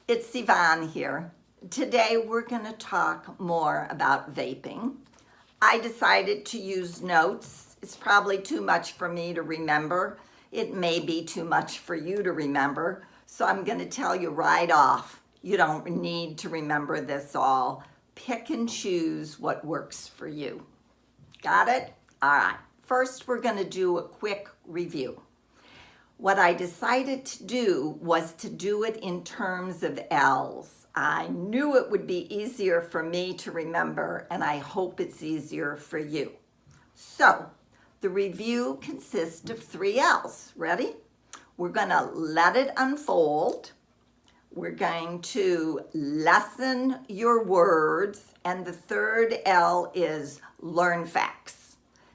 It's Evonne here. Today we're going to talk more about vaping. I decided to use notes. It's probably too much for me to remember. It may be too much for you to remember. So I'm going to tell you right off, you don't need to remember this all. Pick and choose what works for you. Got it? All right. First, we're going to do a quick review. What I decided to do was to do it in terms of L's. I knew it would be easier for me to remember, and I hope it's easier for you. So, the review consists of 3 L's. Ready? We're going to let it unfold. We're going to lessen your words, and the third L is learn facts.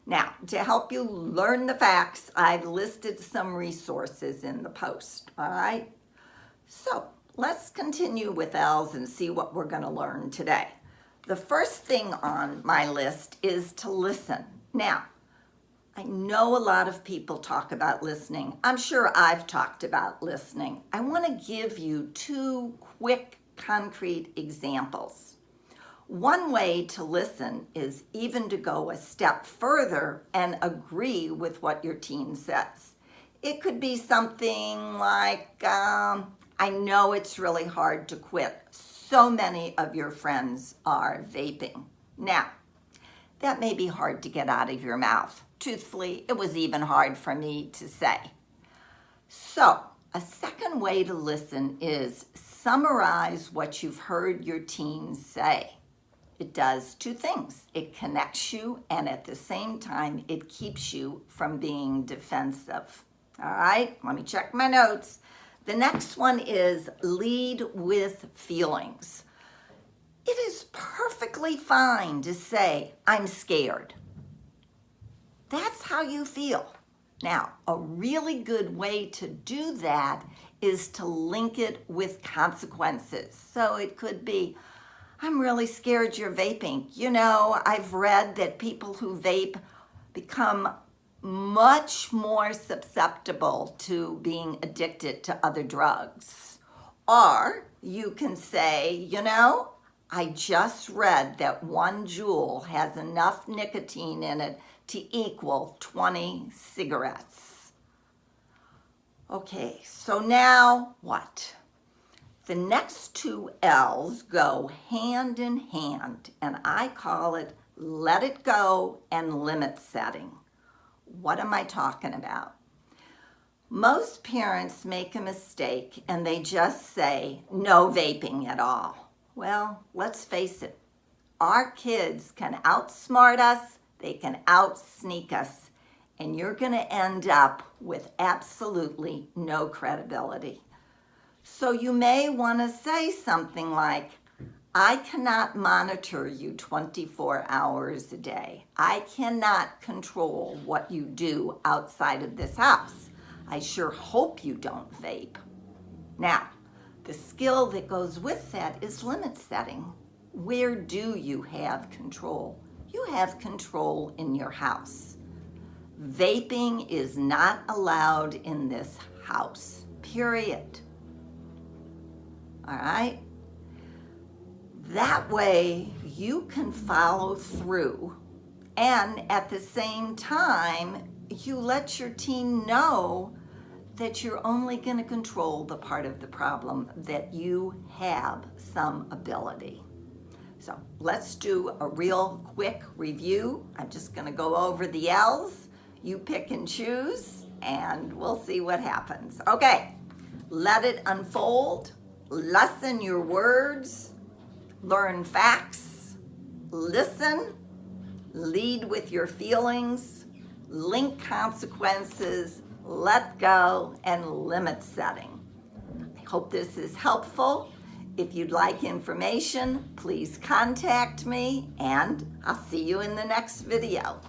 Now, to help you learn the facts, I've listed some resources in the post, all right? So, let's continue with L's and see what we're going to learn today. The first thing on my list is to listen. Now, I know a lot of people talk about listening. I'm sure I've talked about listening. I want to give you 2 quick, concrete examples. One way to listen is even to go a step further and agree with what your teen says. It could be something like, I know it's really hard to quit. So many of your friends are vaping. Now, that may be hard to get out of your mouth. Truthfully, it was even hard for me to say. So, a second way to listen is summarize what you've heard your teens say. It does 2 things. It connects you, and at the same time, it keeps you from being defensive. All right, let me check my notes. The next one is lead with feelings. It is perfectly fine to say, I'm scared. That's how you feel. Now, a really good way to do that is to link it with consequences. So it could be, I'm really scared you're vaping. You know, I've read that people who vape become much more susceptible to being addicted to other drugs. Or you can say, you know, I just read that 1 joule has enough nicotine in it to equal 20 cigarettes. Okay, so now what? The next 2 L's go hand in hand, and I call it let it go and limit setting. What am I talking about? Most parents make a mistake and they just say no vaping at all. Well, let's face it, our kids can outsmart us, they can outsneak us, and you're going to end up with absolutely no credibility. So you may want to say something like, I cannot monitor you 24 hours a day. I cannot control what you do outside of this house. I sure hope you don't vape. Now, the skill that goes with that is limit setting. Where do you have control? You have control in your house. Vaping is not allowed in this house, period. All right? That way you can follow through, and at the same time, you let your teen know that you're only going to control the part of the problem that you have some ability. So let's do a real quick review. I'm just going to go over the L's. You pick and choose, and we'll see what happens. Okay, let it unfold. Lessen your words, learn facts, listen, lead with your feelings, link consequences, let go, and limit setting. I hope this is helpful. If you'd like information, please contact me, and I'll see you in the next video.